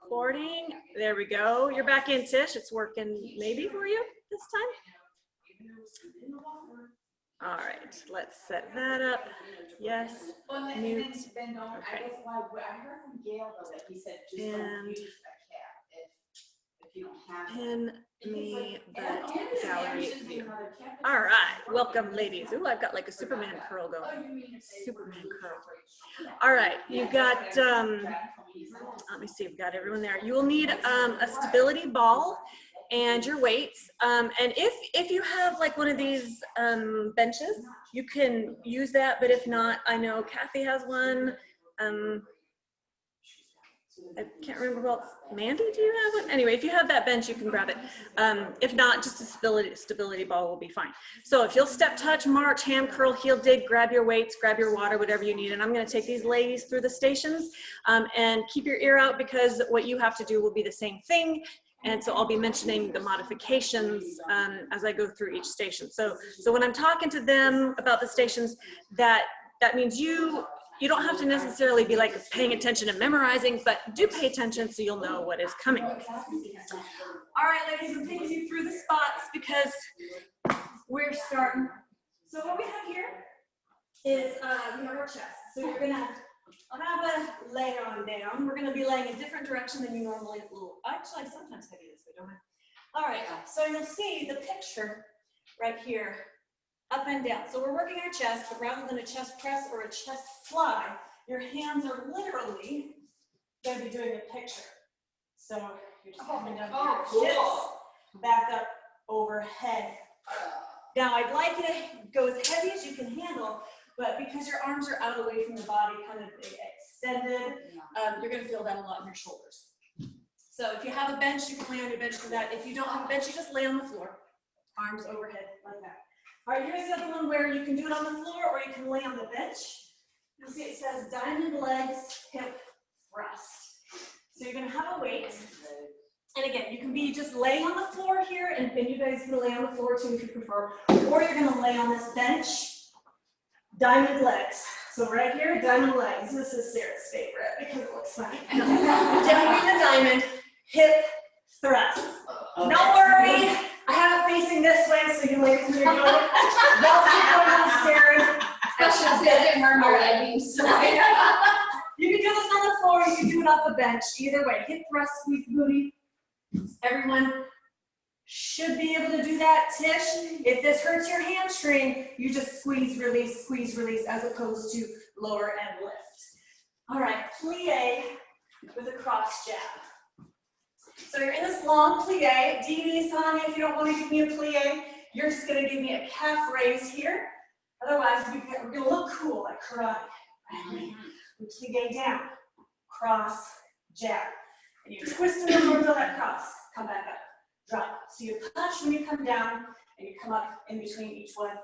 Recording. There we go. You're back in, Tish. It's working maybe for you this time. All right, let's set that up. Yes. Mute. Okay. And pin me the gallery view. All right, welcome, ladies. Ooh, I've got like a Superman curl going. Superman curl. All right, you got. Let me see. We've got everyone there. You will need a stability ball and your weights. And if you have like one of these benches, you can use that. But if not, I know Kathy has one. I can't remember who else. Mandy, do you have one? Anyway, if you have that bench, you can grab it. If not, just a stability ball will be fine. So if you'll step, touch, march, hand curl, heel dig, grab your weights, grab your water, whatever you need. And I'm going to take these ladies through the stations and keep your ear out because what you have to do will be the same thing. And so I'll be mentioning the modifications as I go through each station. So when I'm talking to them about the stations, that means you don't have to necessarily be like paying attention and memorizing, but do pay attention so you'll know what is coming. All right, ladies, I'm taking you through the spots because we're starting. So what we have here is we have our chest. So you're gonna have a lay on down. We're gonna be laying a different direction than you normally will. Actually, sometimes I do this way, don't I? All right, so you'll see the picture right here. Up and down. So we're working our chest, but rather than a chest press or a chest fly, your hands are literally going to be doing a picture. So you're just coming down your hips, back up overhead. Now I'd like you to go as heavy as you can handle, but because your arms are out away from the body, kind of extended, you're going to feel that a lot in your shoulders. So if you have a bench, you can lay on your bench for that. If you don't have a bench, you just lay on the floor, arms overhead like that. All right, here's the other one where you can do it on the floor or you can lay on the bench. You'll see it says diamond legs, hip thrust. So you're gonna have a weight. And again, you can be just laying on the floor here, and you guys can lay on the floor too if you prefer, or you're gonna lay on this bench, diamond legs. So right here, diamond legs. This is Sarah's favorite because it looks funny. Jumping the diamond, hip thrust. Okay. Don't worry. I have it facing this way, so you ladies can do it. That's going on, Sarah. You can do this on the floor, you can do it off the bench. Either way, hip thrust, squeeze the booty. Everyone should be able to do that. Tish, if this hurts your hamstring, you just squeeze, release, as opposed to lower and lift. All right, plie with a cross jab. So you're in this long plie. Dee, Sonia, if you don't want to give me a plie, you're just going to give me a calf raise here. Otherwise, we're going to look cool like karate. We plie down, cross, jab. And you're twisting the arms on that cross. Come back up, drop. So you punch when you come down, and you come up in between each one.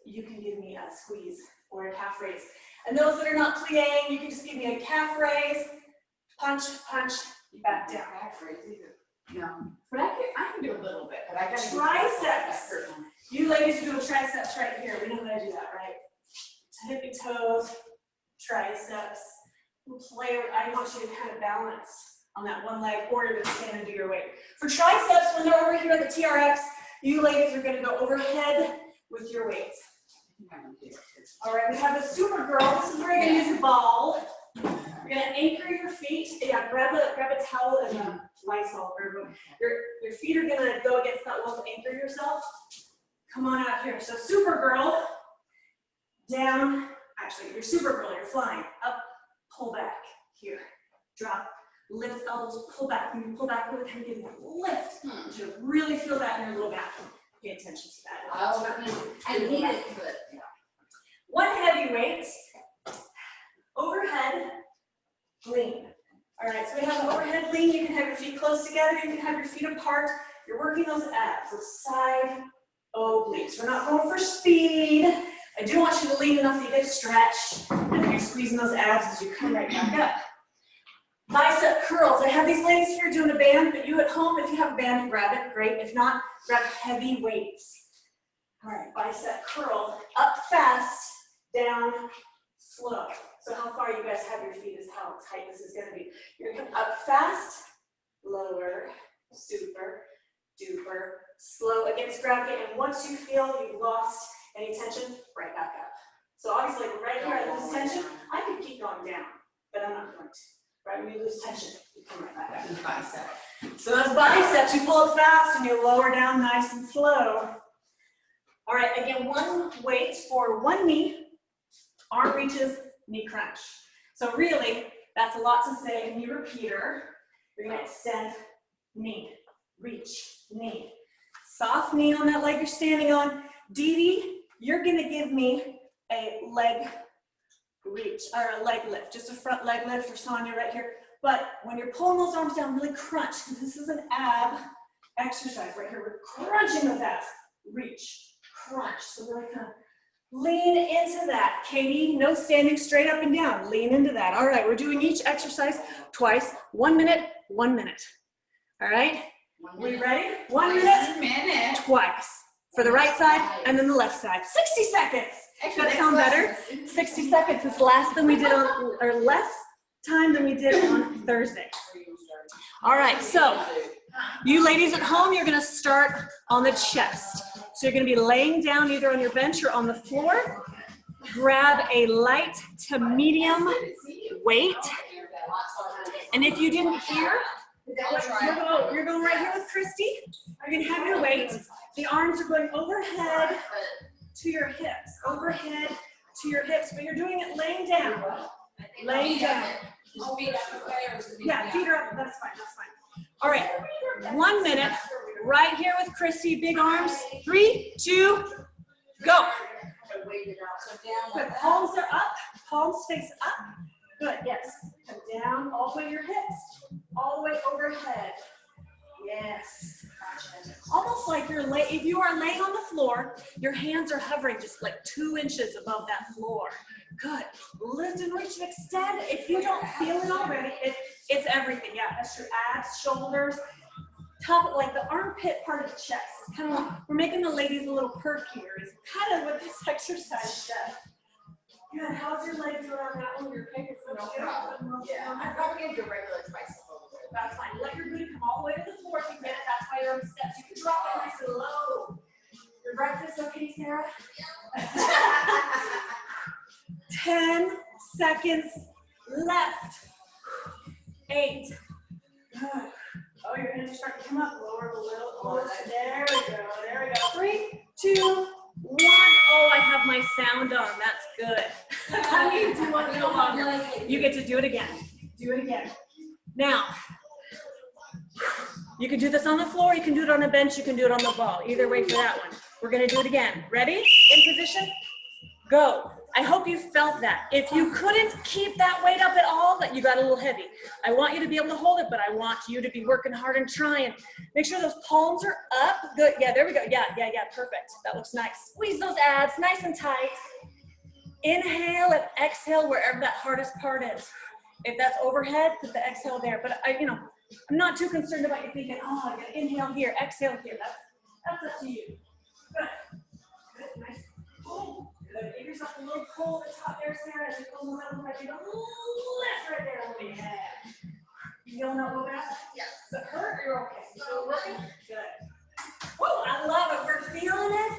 You can give me a squeeze or a calf raise. And those that are not plieing, you can just give me a calf raise, punch, punch, back down. No, but I can do a little bit, but I got to triceps. You ladies are doing triceps right here. We know how to do that, right? Tippy toes, triceps. I want you to kind of balance on that one leg, or you're going to stand and do your weight. For triceps, when they're over here at the TRX, you ladies are going to go overhead with your weight. All right, we have the Supergirl. This is where you're going to use your ball. You're gonna anchor your feet. Yeah, grab a towel and a Lysol. Your feet are gonna go against that wall to anchor yourself. Come on out here. So Supergirl, down. Actually, you're Supergirl. You're flying up, pull back here, drop, lift elbows, pull back. When you pull back, really kind of give you a lift. You should really feel that in your low back. Pay attention to that. I need it, but one heavy weight. Overhead lean. All right, so we have an overhead lean. You can have your feet close together. You can have your feet apart. You're working those abs, those side obliques. We're not going for speed. I do want you to lean enough that you get a stretch, and then you're squeezing those abs as you come right back up. Bicep curls. I have these ladies here doing a band, but you at home, if you have a band, grab it. Great. If not, grab heavy weights. All right, bicep curl. Up fast, down, slow. So how far you guys have your feet is how tight this is gonna be. You're gonna come up fast, lower, super, duper, slow against gravity. And once you feel you've lost any tension, right back up. So obviously, like right here, I lose tension. I could keep going down, but I'm not going to. Right, when you lose tension, you come right back up. Bicep. So those biceps, you pull it fast and you lower down nice and slow. All right, again, one weight for one knee, arm reaches, knee crunch. So really, that's a lot to say, knee repeater. You're gonna extend, knee, reach, knee. Soft knee on that leg you're standing on. Dee Dee, you're gonna give me a leg reach, or a leg lift, just a front leg lift, or Sonia right here. But when you're pulling those arms down, really crunch, because this is an ab exercise right here. We're crunching with that. Reach, crunch. So really kind of lean into that. Katie, no standing straight up and down. Lean into that. All right, we're doing each exercise twice. 1 minute, 1 minute. All right? We ready? 1 minute, twice. For the right side and then the left side. 60 seconds. Does that sound better? 60 seconds is less than we did on, or less time than we did on Thursday. All right, so you ladies at home, you're gonna start on the chest. So you're gonna be laying down either on your bench or on the floor. Grab a light to medium weight. And if you didn't hear, you're going right here with Christy. You're gonna have your weight. The arms are going overhead to your hips, overhead to your hips, but you're doing it laying down. Laying down. Yeah, feet are up, that's fine, that's fine. All right, 1 minute, right here with Christy, big arms. 3, 2, go. Good, palms are up, palms face up. Good, yes. Come down, all the way to your hips, all the way overhead. Yes. Almost like if you are laying on the floor, your hands are hovering just like 2 inches above that floor. Good. Lift and reach and extend. If you don't feel it already, it's everything. Yeah, that's your abs, shoulders, top, like the armpit part of the chest. It's kind of like, we're making the ladies a little perkier. Is kind of what this exercise does. Good. How's your leg doing on that one? Your pec is no problem. Yeah, I'm probably gonna do regular twice. That's fine. Let your booty come all the way to the floor if you get it. That's why you're on the steps. You can drop it nice and low. Your breakfast okay, Sarah? 10 seconds left. 8. Good. Oh, your hands are starting to come up. Lower a little closer. There we go. There we go. 3, 2, 1. Oh, I have my sound on. That's good. I need to want to go longer. You get to do it again. Do it again. Now, you can do this on the floor, you can do it on a bench, you can do it on the ball. Either way for that one. We're gonna do it again. Ready? In position? Go. I hope you felt that. If you couldn't keep that weight up at all, that you got a little heavy. I want you to be able to hold it, but I want you to be working hard and trying. Make sure those palms are up. Good, yeah, there we go. Yeah, perfect. That looks nice. Squeeze those abs nice and tight. Inhale and exhale wherever that hardest part is. If that's overhead, put the exhale there. But I'm not too concerned about you thinking, oh, I gotta inhale here, exhale here. That's up to you. Good. Good, nice. Cool. Good. Give yourself a little pull at the top there, Sarah. As you pull those up, you go lift right there. Yeah. You feeling that little bit? Yeah. Does it hurt or you're okay? You still working? Good. Woo, I love it. We're feeling it.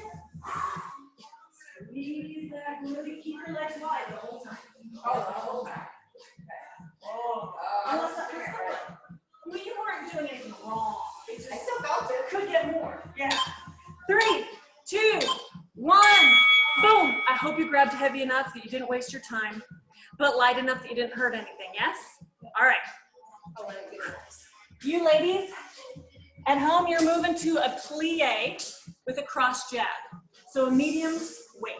Squeeze that. Really keep your legs wide the whole time. Oh, the whole time. Oh, unless that was something. I mean, you weren't doing anything wrong. I still felt it. Could get more. Yeah. 3, 2, 1. Boom. I hope you grabbed heavy enough that you didn't waste your time, but light enough that you didn't hurt anything. Yes? All right. You ladies at home, you're moving to a plie with a cross jab. So a medium weight.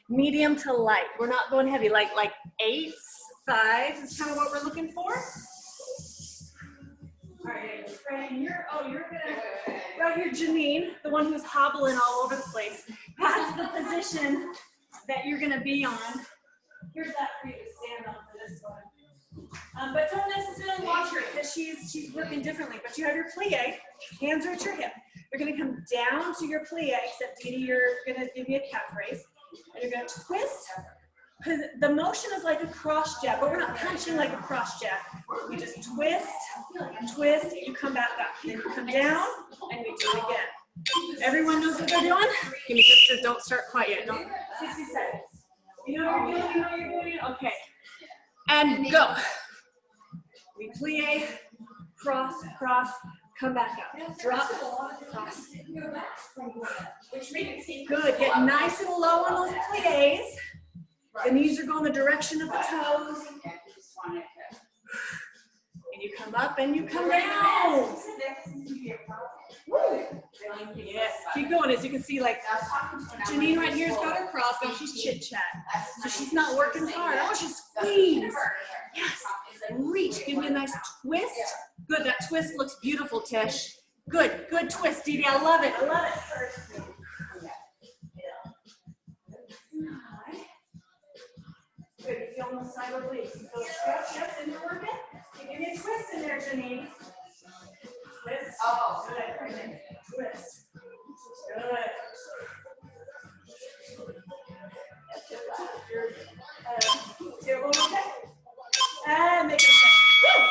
Medium to light. We're not going heavy. Like 8s, 5s is kind of what we're looking for. All right, you're gonna, right here, Janine, the one who's hobbling all over the place. That's the position that you're gonna be on. Here's that for you to stand on for this one. But don't necessarily watch her because she's working differently. But you have your plie, hands are at your hip. You're gonna come down to your plie, except Dee Dee, you're gonna give me a calf raise. And you're gonna twist, Because the motion is like a cross jab, but we're not punching like a cross jab. We just twist, twist, you come back up. You come down, and we do it again. Everyone knows what they're doing? Give me just, don't start quite yet. Don't, 60 seconds. You know what you're doing? You know what you're doing? Okay. And go. We plie, cross, cross, come back up. Drop, cross. Good. Get nice and low on those plies. The knees are going the direction of the toes. And you come up and you come down. Woo. Yes, keep going. As you can see, like Janine right here's got her cross. Now she's chit-chat. So she's not working hard. I want you to squeeze. Yes. Reach. Give me a nice twist. Good. That twist looks beautiful, Tish. Good. Good twist, Dee Dee. I love it. I love it. Good. You feel on the side of the legs. You feel stretch, yes, and you're working. Give me a twist in there, Janine. Twist. Oh, good. Twist. Good. And make it nice.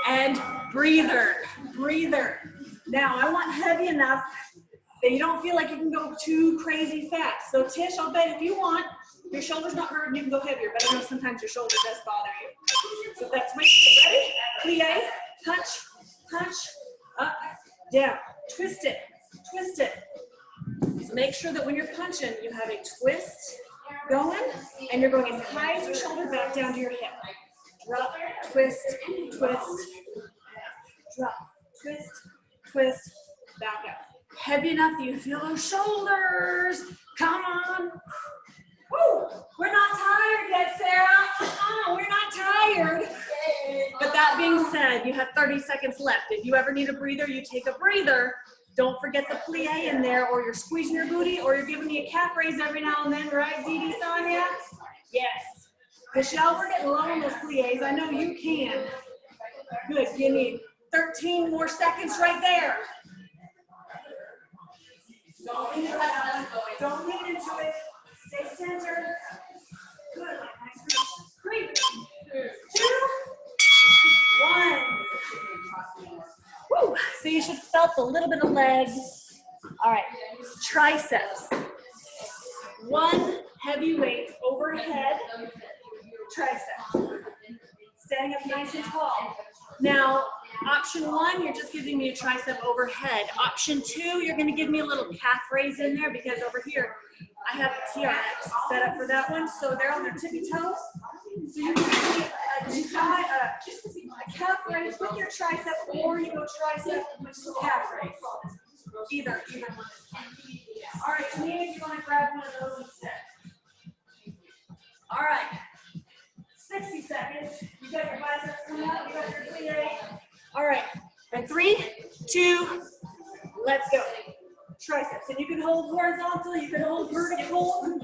And breather. Breather. Now I want heavy enough that you don't feel like you can go too crazy fast. So Tish, I'll bet if you want, if your shoulder's not hurting, you can go heavier, but I know sometimes your shoulder does bother you. So that's my ready? Plie, punch, punch, up, down. Twist it, twist it. So make sure that when you're punching, you have a twist going, and you're going as high as your shoulder back down to your hip. Drop, twist, twist, drop, twist, twist, back up. Heavy enough that you feel those shoulders. Come on. Woo. We're not tired yet, Sarah. We're not tired. But that being said, you have 30 seconds left. If you ever need a breather, you take a breather. Don't forget the plie in there, or you're squeezing your booty, or you're giving me a calf raise every now and then, right, Dee Dee, Sonia? Yes. Michelle, we're getting low on those plies. I know you can. Good. Give me 13 more seconds right there. Don't lean into it. Don't lean into it. Stay centered. Good. Nice. 3, 2, 1. Woo. So you should have felt a little bit of legs. All right. Triceps. 1 heavy weight overhead. Triceps. Standing up nice and tall. Now, option 1, you're just giving me a tricep overhead. Option 2, you're going to give me a little calf raise in there, because over here I have the TRX set up for that one. So they're on their tippy toes. So you can do a calf raise with your tricep, or you go tricep calf raise. Either one. All right, Janine, if you want to grab one of those instead. All right. 60 seconds. You got your biceps coming out. You got your plie. All right. And 3, 2, let's go. Triceps. And you can hold horizontal. You can hold vertical.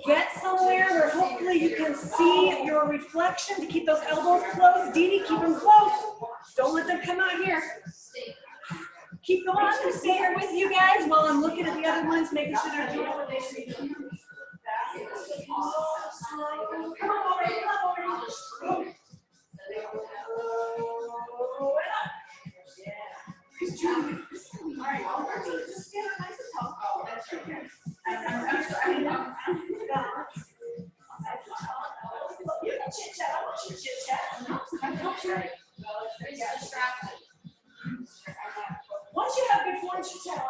Get somewhere where hopefully you can see your reflection to keep those elbows close. Dee Dee, keep them close. Don't let them come out here. Keep going. I'm going to stay here with you guys while I'm looking at the other ones, making sure they're doing what they should be doing. Come on over here, come over here. All right, just stand up nice and tall. Oh, that's okay. You can chit chat. I want you to chit chat. Once you have good form, chit chat.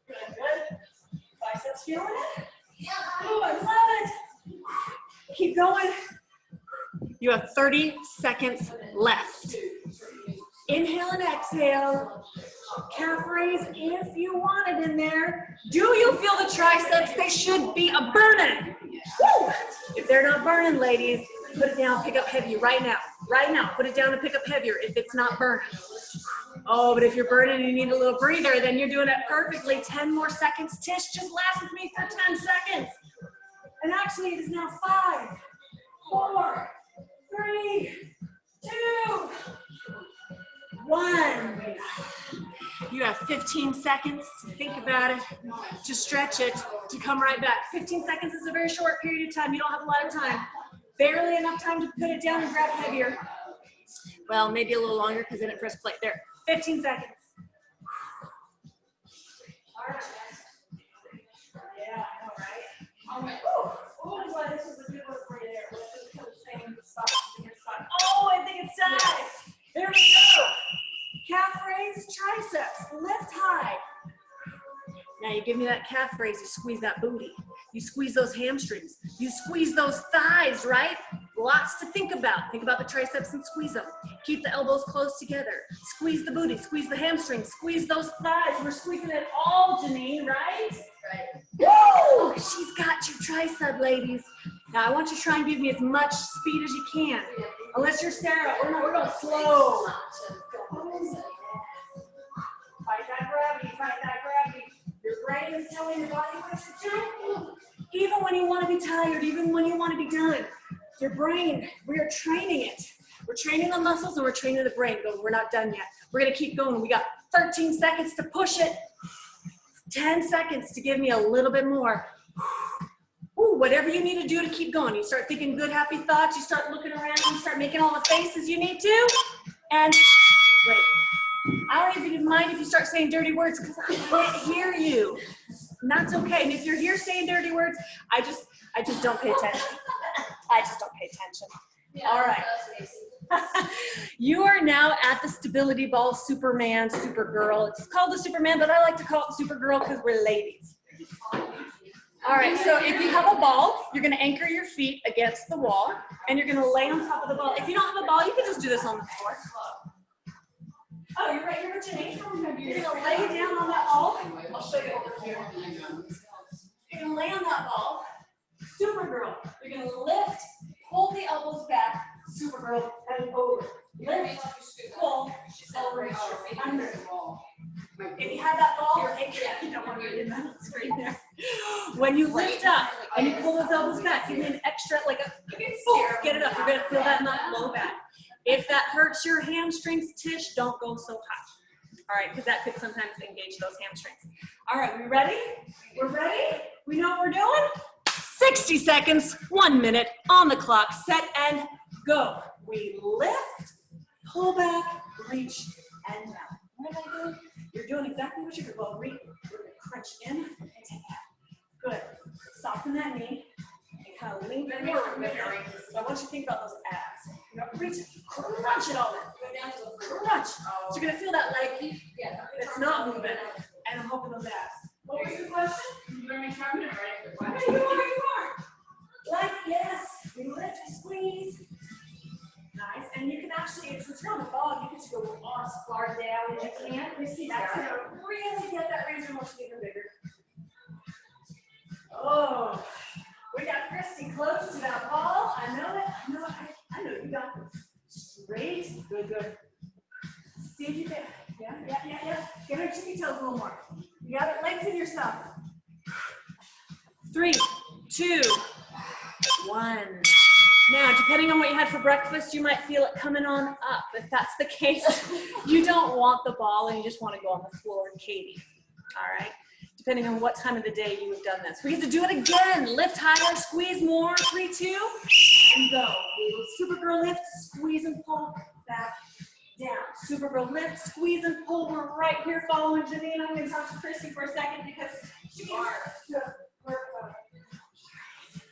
Good. Biceps feeling it? Oh, I love it. Keep going. You have 30 seconds left. Inhale and exhale. Calf raise if you want it in there. Do you feel the triceps? They should be a burning. Woo! If they're not burning, ladies, put it down, pick up heavy right now. Right now, put it down and pick up heavier if it's not burning. Oh, but if you're burning and you need a little breather, then you're doing it perfectly. 10 more seconds. Tish, just last with me for 10 seconds. And actually, it is now 5, 4, 3, 2, 1. You You have 15 seconds to think about it, to stretch it, to come right back. 15 seconds is a very short period of time. You don't have a lot of time. Barely enough time to put it down and grab heavier. Well, maybe a little longer because I didn't press play. There, 15 seconds. All right. Yeah, I know, right? All right. Oh, that's why this was a good one for you there. Let's put the same spot, different spot. Oh, I think it's time. There we go. Calf raise, triceps, lift high. Now you give me that calf raise, you squeeze that booty. You squeeze those hamstrings. You squeeze those thighs, right? Lots to think about. Think about the triceps and squeeze them. Keep the elbows close together. Squeeze the booty, squeeze the hamstrings, squeeze those thighs. We're squeezing it all, Janine, right? Right. Woo! She's got you tricep, ladies. Now I want you to try and give me as much speed as you can. Unless you're Sarah, we're going slow. Fight that gravity, fight that gravity. Your brain is telling your body what to do. Even when you want to be tired, even when you want to be done. Your brain, we are training it. We're training the muscles and we're training the brain. We're not done yet. We're going to keep going. We got 13 seconds to push it. 10 seconds to give me a little bit more. Ooh, whatever you need to do to keep going. You start thinking good, happy thoughts. You start looking around. You start making all the faces you need to. And great. I don't even mind if you start saying dirty words because I can't hear you. And that's okay. And if you're here saying dirty words, I just don't pay attention. I just don't pay attention. All right. You are now at the stability ball, Superman, Supergirl. It's called the Superman, but I like to call it Supergirl because we're ladies. All right, so if you have a ball, you're going to anchor your feet against the wall, and you're going to lay on top of the ball. If you don't have a ball, you can just do this on the floor. Oh, you're right here with Janine. You're going to lay down on that ball. I'll show you over here. You're going to lay on that ball. Supergirl. You're going to lift, hold the elbows back. Supergirl, and over. Lift, pull, over, under. If you have that ball, you don't want to be in that screen there. When you lift up and you pull those elbows back, give me an extra, like a, get it up. You're going to feel that in that low back. If that hurts your hamstrings, Tish, don't go so high. All right, because that could sometimes engage those hamstrings. All right, we ready? We're ready? We know what we're doing? 60 seconds, 1 minute on the clock, set and go. We lift, pull back, reach, and down. What am I doing? You're doing exactly what you're doing. Well, reach, we're going to crunch in and take out. Good. Soften that knee and kind of lean forward with it. So I want you to think about those abs. You know, reach, crunch it all in. Go down to the crunch. So you're going to feel that leg that's not moving. And I'm hoping those abs. What was your question? You are. Like, yes. We lift, squeeze. Nice. And you can actually, since you're on the ball, you can just go as far down as you can. That's going to really get that range of motion even bigger. Oh, we got Christy close to that ball. I know it. I know you got this. Straight. Good. See if you can. Yeah. Get her chippy toes a little more. You got it. Lengthen yourself. 3, 2, 1. Now, depending on what you had for breakfast, you might feel it coming on up. If that's the case, you don't want the ball and you just want to go on the floor and Katie. All right? Depending on what time of the day you have done this. We get to do it again. Lift higher, squeeze more. 3, 2, and go. Supergirl lift, squeeze and pull, back, down. Supergirl lift, squeeze and pull. We're right here following Janine. I'm going to talk to Christy for a second because she's to work.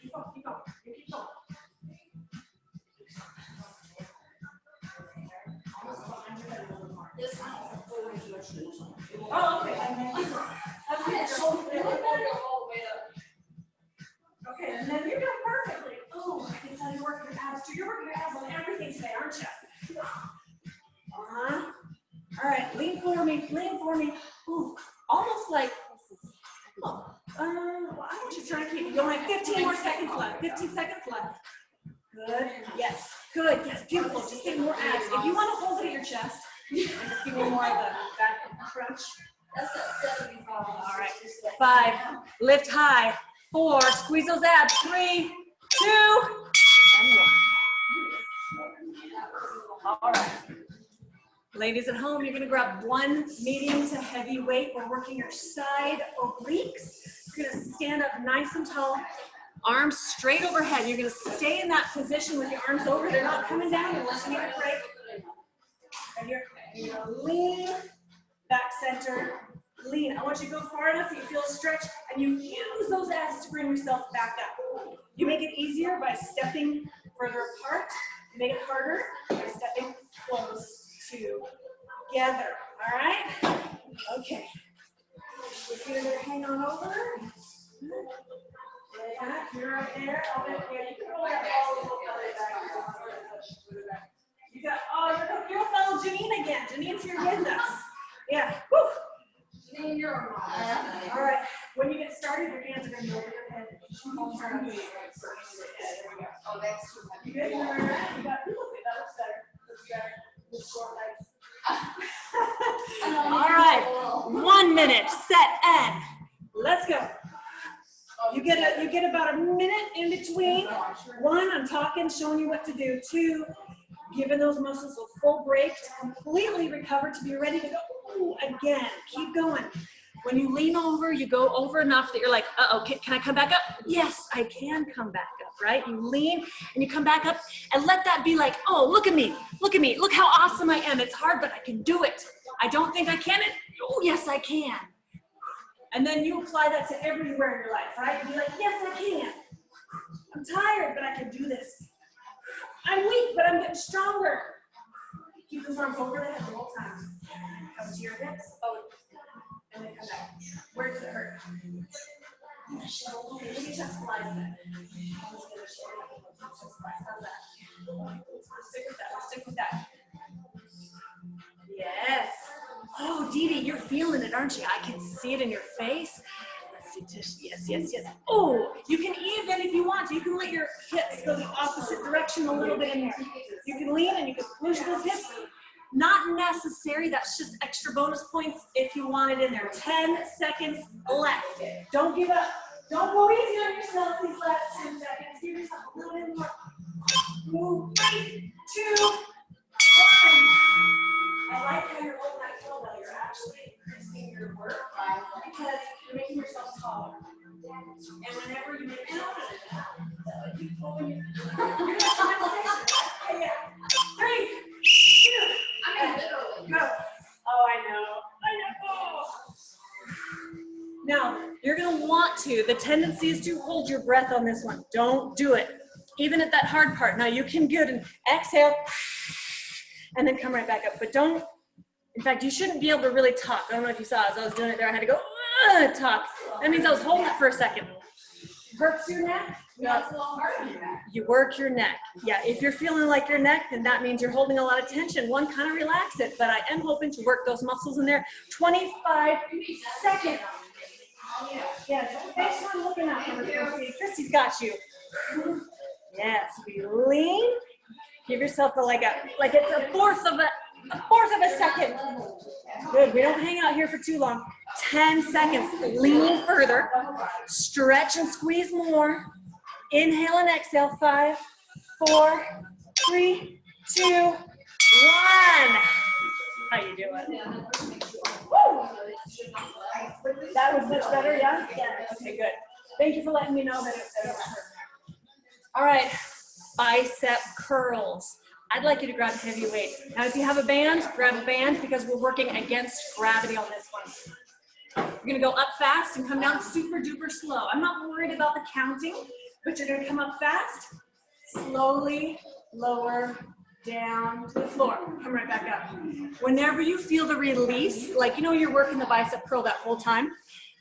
Keep going. Keep going. Oh, okay. Okay, and then you're doing perfectly. Oh, I can tell you're working your abs too. You're working your abs on everything today, aren't you? All right, lean for me. Ooh, almost like, well, I want you to try to keep going. 15 more seconds left. 15 seconds left. Good. Yes. Good. Yes. Beautiful. Just get more abs. If you want to hold it at your chest, and just give me more of the back crunch. That's at 75. All right. 5. Lift high. 4. Squeeze those abs. 3, 2, and 1. All right. Ladies at home, you're gonna grab one medium to heavy weight. We're working your side obliques. You're gonna stand up nice and tall, arms straight overhead. You're gonna stay in that position with your arms over. They're not coming down unless you need a break. And you're gonna lean, back center, lean. I want you to go far enough so you feel a stretch, and you use those abs to bring yourself back up. You make it easier by stepping further apart. You make it harder by stepping close together. All right? Okay. Your feet are gonna hang on over. Yeah, you're right there. Yeah, you can roll that ball a little further back. You got, oh, you're a fellow Janine again. Janine's here with us. Yeah. Woo. Janine, you're on. All right. When you get started, your hands are going to go over your head. Oh, that's too much. You good? You got, look, that looks better. Looks better. With short legs. All right. 1 minute. Set and let's go. You get about a minute in between. 1, I'm talking, showing you what to do. 2, giving those muscles a full break to completely recover, to be ready to go. Ooh, again, keep going. When you lean over, you go over enough that you're like, uh-oh, can I come back up? Yes, I can come back up, right? You lean and you come back up, and let that be like, oh, look at me, look how awesome I am. It's hard, but I can do it. I don't think I can. Oh, yes, I can. And then you apply that to everywhere in your life, right? Be like, yes, I can. I'm tired, but I can do this. I'm weak, but I'm getting stronger. Keep those arms over the head the whole time. Come to your hips. Oh, and then come back. Where does it hurt? Okay, let me just slice that. How's that? Stick with that. Yes. Oh, Dee Dee, you're feeling it, aren't you? I can see it in your face. Let's see, yes. Oh, you can even, if you want to, you can let your hips go the opposite direction a little bit in there. You can lean and you can push those hips. Not necessary, that's just extra bonus points if you want it in there. 10 seconds left. Don't give up. Don't go easy on yourself these last 10 seconds. Give yourself a little bit more. Move. 3, 2, 1. I like how you're holding that kettlebell. You're actually increasing your work because you're making yourself taller. And whenever you make it open, you pull your yeah. 3, 2, go. Oh, I know. Now, you're going to want to, the tendency is to hold your breath on this one. Don't do it. Even at that hard part. Now, you can good and exhale and then come right back up. But don't, in fact, you shouldn't be able to really talk. I don't know if you saw as I was doing it there, I had to go, talk. That means I was holding it for a second. Hurts your neck? No. You work your neck. Yeah, if you're feeling like your neck, then that means you're holding a lot of tension. One, kind of relax it, but I am hoping to work those muscles in there. 25 seconds. Yeah, thanks for looking out for me. Christy's got you. Yes, we lean. Give yourself like it's a fourth of a second. Good, we don't hang out here for too long. 10 seconds, lean further, stretch and squeeze more. Inhale and exhale, 5, 4, 3, 2, 1. How you doing? Woo! That was much better, yeah? Yeah. Okay, good. Thank you for letting me know that it hurt. All right, bicep curls. I'd like you to grab a heavy weight. Now, if you have a band, grab a band because we're working against gravity on this one. You're gonna go up fast and come down super duper slow. I'm not worried about the counting, but you're gonna come up fast, slowly lower down to the floor. Come right back up. Whenever you feel the release, like you know you're working the bicep curl that whole time,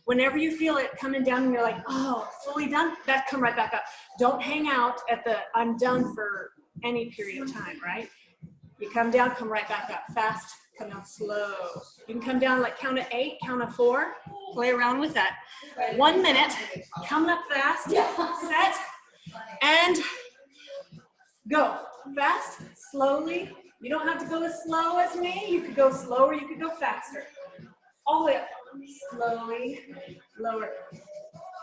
whenever you feel it coming down and you're like, oh, fully done, that come right back up. Don't hang out at the I'm done for any period of time, right? You come down, come right back up. Fast, come down slow. You can come down like count of 8, count of 4. Play around with that. 1 minute, coming up fast, set, and go. Fast, slowly. You don't have to go as slow as me. You could go slower, you could go faster. All the way up. Slowly, lower.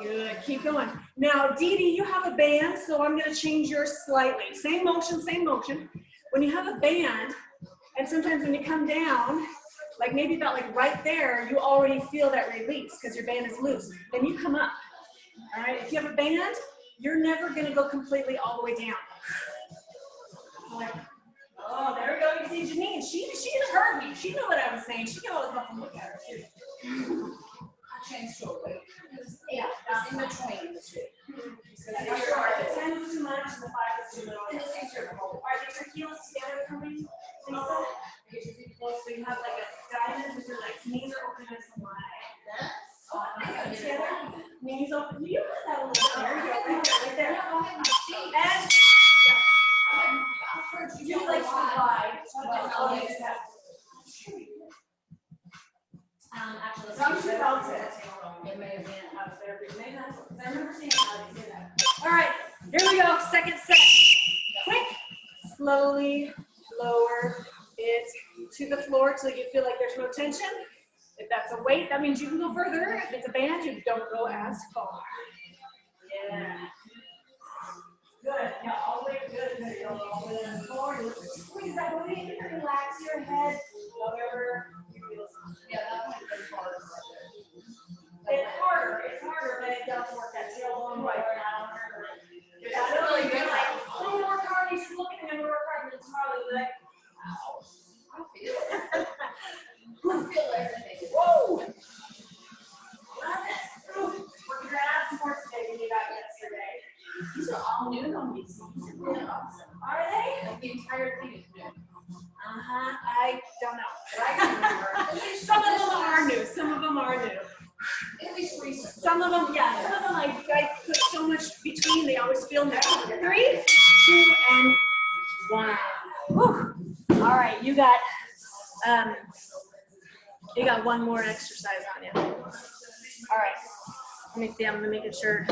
Good, keep going. Now, Dee Dee, you have a band, so I'm gonna change yours slightly. Same motion, same motion. When you have a band, And sometimes when you come down, like maybe about like right there, you already feel that release because your band is loose. Then you come up, all right? If you have a band, you're never gonna go completely all the way down. Like, oh, there we go. You see Janine, she didn't hurt me. She knew what I was saying. She knew I was about to look at her too. I changed shortly. Yeah, it's in between the two. The 10 is too much, and the 5 is too little. All right, get your heels together for me. Lisa. So you have like a diamond with your legs. Knees are open as wide. Together. Knees open. You have that a little bit. There you go. Right there. And you legs wide. Actually, Don't you bounce it. It may have been up there, but maybe not. I remember seeing how they did that. All right, here we go. Second set. Quick, slowly lower it to the floor till you feel like there's no tension. If that's a weight, that means you can go further. If it's a band, you don't go as far. Yeah. Good. Yeah, all the way good. Good. All the way to the floor. Squeeze that way. Relax your head. Whatever you feel. yeah, that might be hard. It's harder, but it does work. That tailbone right now. It's really good. Like, oh, you work hard. He's looking at him. Work hard. And tomorrow, like, ow. I feel it. I feel everything. Woo! Love it. We're gonna add some more today than you got yesterday. These are all new on me. These are really awesome. Are they? Like the entire thing is new. I don't know. But I can remember. Some of them are new. Some of them are new. At least recent. Some of them, yeah. Some of them I put so much between. They always feel new. 3, 2, and 1. Whew. All right, you got one more exercise on you. All right. Let me see. I'm gonna make sure.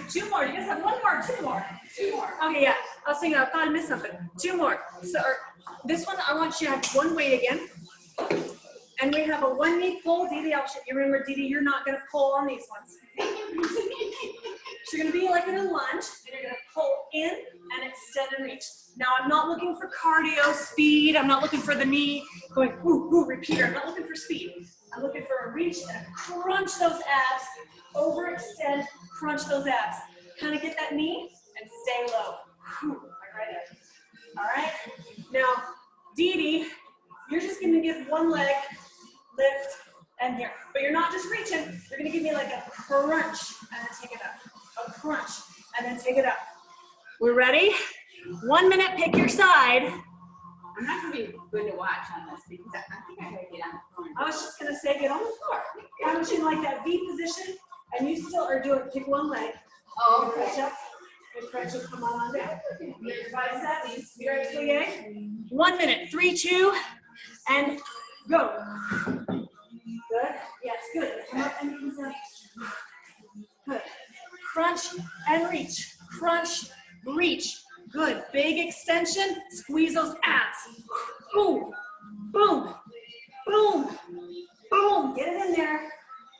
2 more. You guys have 1 more, 2 more. 2 more. Okay, yeah. I was thinking I thought I missed something. 2 more. So this one, I want you to have 1 weight again. And we have a 1 knee pull. Didi, you remember, Didi, you're not gonna pull on these ones. So you're gonna be like in a lunge, and you're gonna pull in and extend and reach. Now I'm not looking for cardio speed. I'm not looking for the knee going ooh, ooh, repeater. I'm not looking for speed. I'm looking for a reach and a crunch those abs, overextend, crunch those abs. Kind of get that knee and stay low. Like right there. All right. Now, Didi, you're just gonna give 1 leg lift and here, but you're not just reaching. You're gonna give me like a crunch and then take it up. A crunch and then take it up. We're ready? 1 minute, pick your side. I'm not going to be good to watch on this because I think I got to get on the floor. I was just going to say get on the floor. I want you in like that V position and you still are doing, pick 1 leg. Oh, crunch up. Good crunch up, come on down. Get your biceps, you ready, plie? 1 minute, 3, 2, and go. Good, yes, good. Come up and knees up. Good. Crunch and reach. Crunch, reach. Good. Big extension. Squeeze those abs. Boom. Boom. Boom. Boom. Get it in there.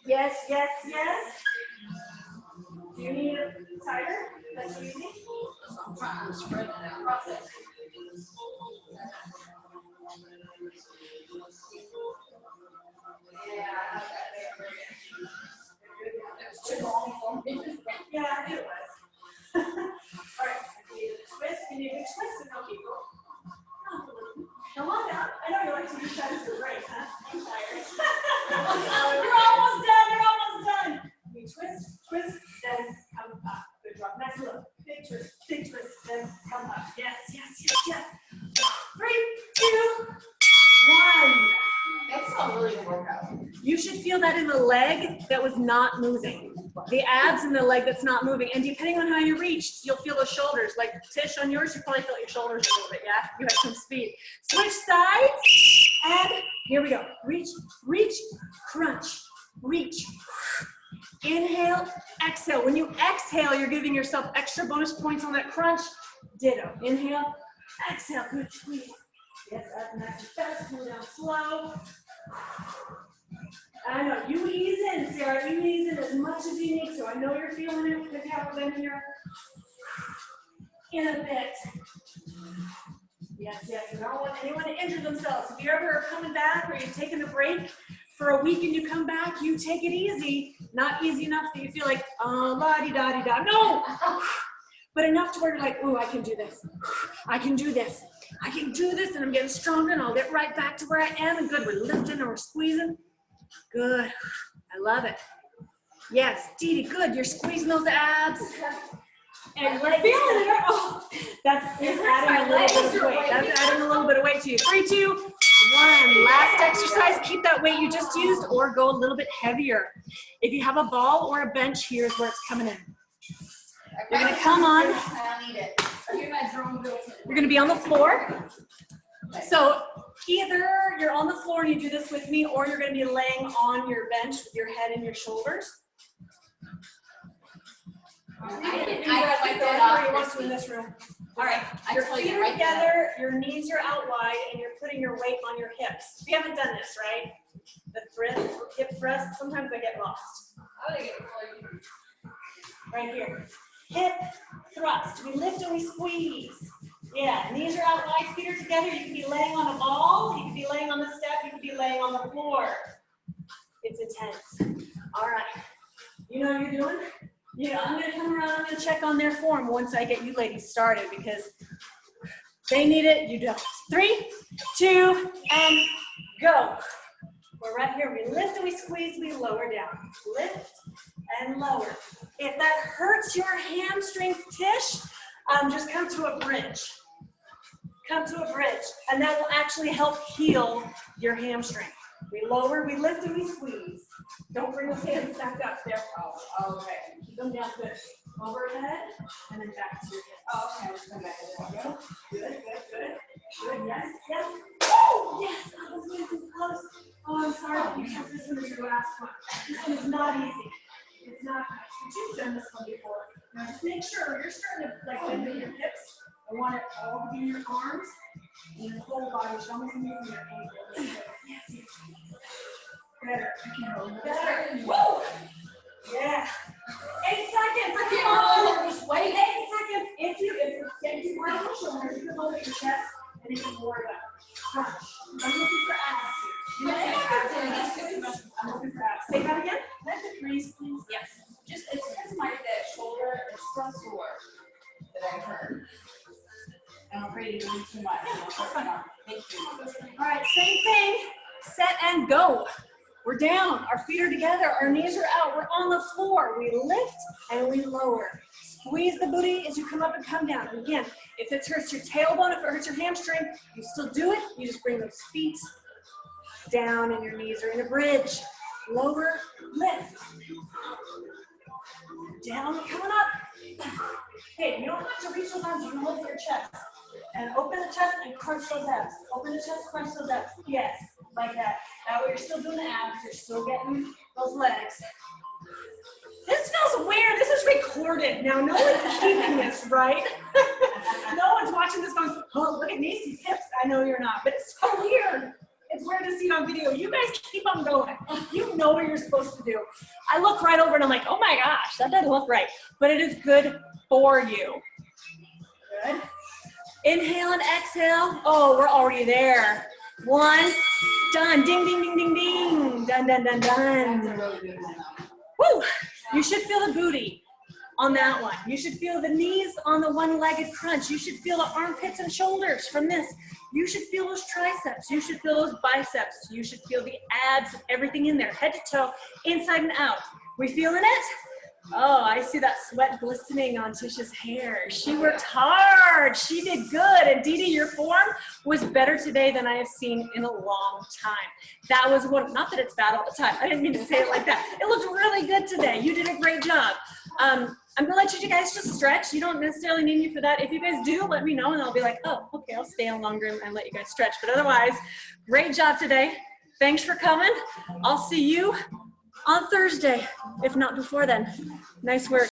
Yes, yes, yes. Do you need a tighter? That's easy. I'm trying to spread it out. Process. Yeah, that's too long for me. Yeah, it was. All right. Twist. You need to twist and no keep going. Come on down. I know you like to do that as a break, huh? I'm tired. You're almost done. You're almost done. You twist, twist, then come up. Good drop. Next look. Big twist, then come up. Yes, yes, yes, yes. 3, 2, 1. That's not really a workout. You should feel that in the leg that was not moving. The abs in the leg that's not moving. And depending on how you reach, you'll feel the shoulders. Like Tish, on yours, you probably felt your shoulders a little bit, yeah? You had some speed. Switch sides, and here we go. Reach, reach, crunch, reach. Inhale, exhale. When you exhale, you're giving yourself extra bonus points on that crunch. Ditto. Inhale, exhale, good squeeze. Yes, up nice and fast, cool down slow. I know, you ease in, Sarah, you ease in as much as you need to. I know you're feeling it because you haven't been here in a bit. Yes, yes. We don't want anyone to injure themselves. If you ever are coming back or you've taken a break for a week and you come back, you take it easy. Not easy enough that you feel like, la-di-da-di-da. No! But enough to where you're like, ooh, I can do this. I can do this. I can do this, and I'm getting stronger, and I'll get right back to where I am. And good, we're lifting and we're squeezing. Good. I love it. Yes, Dee Dee, good. You're squeezing those abs. And you're feeling it. Oh, that's adding a little bit of weight. That's adding a little bit of weight to you. 3, 2, 1. Last exercise. Keep that weight you just used, or go a little bit heavier. If you have a ball or a bench, here's where it's coming in. You're going to come on. You're going to be on the floor. So either you're on the floor and you do this with me, or you're going to be laying on your bench with your head and your shoulders. I like that. You want to in this room. All right, your feet are together, your knees are out wide, and you're putting your weight on your hips. We haven't done this, right? The hip thrust. Sometimes I get lost. Right here. Hip thrust. We lift and we squeeze. Yeah, knees are out wide, feet are together. You can be laying on a ball, you can be laying on the step, you can be laying on the floor. It's intense. All right. You know what you're doing? Yeah, I'm going to come around, I'm going to check on their form once I get you ladies started, because they need it, you don't. 3, 2, and go. We're right here. We lift and we squeeze, we lower down. Lift and lower. If that hurts your hamstrings, Tish, just come to a bridge. Come to a bridge, and that will actually help heal your hamstring. We lower, we lift, and we squeeze. Don't bring those hands back up there. Oh, okay. Keep them down good. Overhead, and then back to your hips. Oh, okay. Come back to there. Good, good, good. Good, yes, yes. Oh, yes. I was getting close. Oh, I'm sorry, because this one is your last one. This one is not easy. It's not. You've done this one before. Now just make sure you're starting to like bend your hips. I want it all to be in your arms and your whole body. Show me something from your ankle. Yes, yes. Better. Better. Woo! Yeah. 8 seconds. Come on. Just wait. 8 seconds. If you work your shoulders, you can hold at your chest and you can worry about crunch. I'm looking for abs here. I'm looking for abs. Say that again. Let the freeze, please. Yes. Just it's because my shoulder is so sore that I hurt. I'm afraid you're doing too much. Thank you. All right, same thing. Set and go. We're down. Our feet are together. Our knees are out. We're on the floor. We lift and we lower. Squeeze the booty as you come up and come down. And again, if it hurts your tailbone, if it hurts your hamstring, you still do it. You just bring those feet down and your knees are in a bridge. Lower, lift. Down, coming up. Hey, you don't have to reach those arms. You can hold your chest. And open the chest and crunch those abs. Open the chest, crunch those abs. Yes, like that. That way you're still doing the abs. You're still getting those legs. This feels weird. This is recorded. Now, no one's keeping this, right? No one's watching this going, oh, look at Macy's hips. I know you're not, but it's so weird. It's weird to see it on video. You guys keep on going. You know what you're supposed to do. I look right over and I'm like, oh my gosh, that doesn't look right. But it is good for you. Good. Inhale and exhale. Oh, we're already there. 1, done. Ding, ding, ding, ding, ding. Done, done, done, done. Woo! You should feel the booty on that one. You should feel the knees on the one-legged crunch. You should feel the armpits and shoulders from this. You should feel those triceps. You should feel those biceps. You should feel the abs, everything in there, head to toe, inside and out. We feeling it? Oh, I see that sweat glistening on Tisha's hair. She worked hard. She did good. And Dee Dee, your form was better today than I have seen in a long time. That was one, not that it's bad all the time. I didn't mean to say it like that. It looked really good today. You did a great job. I'm gonna let you guys just stretch. You don't necessarily need me for that. If you guys do, let me know and I'll be like, oh, okay, I'll stay on longer and let you guys stretch. But otherwise, great job today. Thanks for coming. I'll see you on Thursday, if not before then. Nice work.